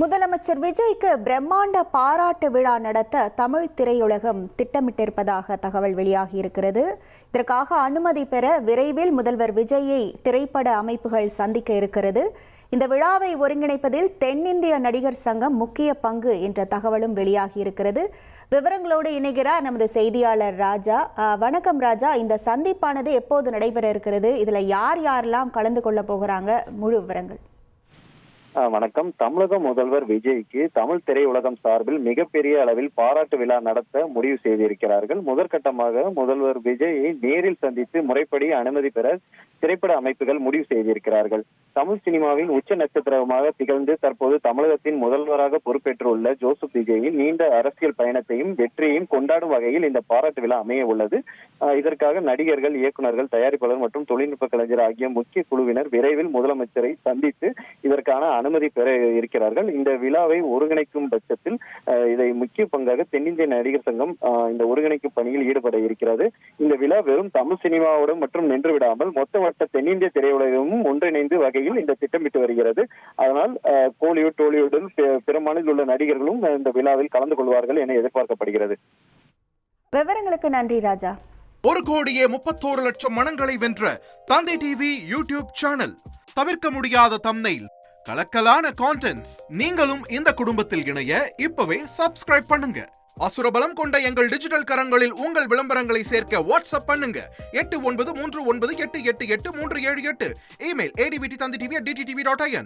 முதலமைச்சர் விஜய்க்கு பிரம்மாண்ட பாராட்டு விழா நடத்த தமிழ் திரையுலகம் திட்டமிட்டிருப்பதாக தகவல் வெளியாகியிருக்கிறது. இதற்காக அனுமதி பெற விரைவில் முதல்வர் விஜயை திரைப்பட அமைப்புகள் சந்திக்க இருக்கிறது. இந்த விழாவை ஒருங்கிணைப்பதில் தென்னிந்திய நடிகர் சங்கம் முக்கிய பங்கு என்ற தகவலும் வெளியாகியிருக்கிறது. விவரங்களோடு இணைகிறார் நமது செய்தியாளர் ராஜா. வணக்கம் ராஜா. இந்த சந்திப்பானது எப்போது நடைபெற இருக்கிறது? இதுல யார் யாரெல்லாம் கலந்து கொள்ள போகிறாங்க? முழு விவரங்கள். வணக்கம். தமிழக முதல்வர் விஜய்க்கு தமிழ் திரையுலகம் சார்பில் மிகப்பெரிய அளவில் பாராட்டு விழா நடத்த முடிவு செய்திருக்கிறார்கள். முதற்கட்டமாக முதல்வர் விஜயை நேரில் சந்தித்து முறைப்படி அனுமதி பெற திரைப்பட அமைப்புகள் முடிவு செய்திருக்கிறார்கள். தமிழ் சினிமாவின் உச்ச நட்சத்திரமாக திகழ்ந்து தற்போது தமிழகத்தின் முதல்வராக பொறுப்பேற்றுள்ள ஜோசப் விஜயின் நீண்ட அரசியல் பயணத்தையும் வெற்றியையும் கொண்டாடும் வகையில் இந்த பாராட்டு விழா அமைய உள்ளது. இதற்காக நடிகர்கள், இயக்குநர்கள், தயாரிப்பாளர் மற்றும் தொழில்நுட்ப கலைஞர் ஆகிய முக்கிய குழுவினர் விரைவில் முதலமைச்சரை சந்தித்து இதற்கான அனுமதி பெற இருக்கிறார்கள். இந்த விழாவை ஒருங்கிணைக்கும் பட்சத்தில் இதை முக்கிய பங்காக தென்னிந்திய நடிகர் சங்கம் இந்த ஒருங்கிணைக்கும் பணியில் ஈடுபட இருக்கிறது. இந்த விழா வெறும் தமிழ் சினிமாவோடு மற்றும் நின்று விடாமல் மொத்தமற்ற தென்னிந்திய திரையுலகமும் ஒன்றிணைந்து வகையில் இந்த திட்டமிட்டு வருகிறது. அதனால் கோலிவுட், டோலிவுட், பிற மாநில உள்ள நடிகர்களும் இந்த விழாவில் கலந்து கொள்வார்கள் என எதிர்பார்க்கப்படுகிறது. விவரங்களுக்கு நன்றி ராஜா. 1,31,00,000 மனங்களை வென்ற தந்தை டிவி யூடியூப் சேனல். தவிர்க்க முடியாத தம்ப்நெயில், கலக்கலான கான்டென்ட்ஸ். நீங்களும் இந்த குடும்பத்தில் இணைய இப்பவே சப்ஸ்கிரைப் பண்ணுங்க. அசுரபலம் கொண்ட எங்கள் டிஜிட்டல் கரங்களில் உங்கள் விளம்பரங்களை சேர்க்க வாட்ஸ்அப் பண்ணுங்க. 8939888838. Email advttv@dttv.in.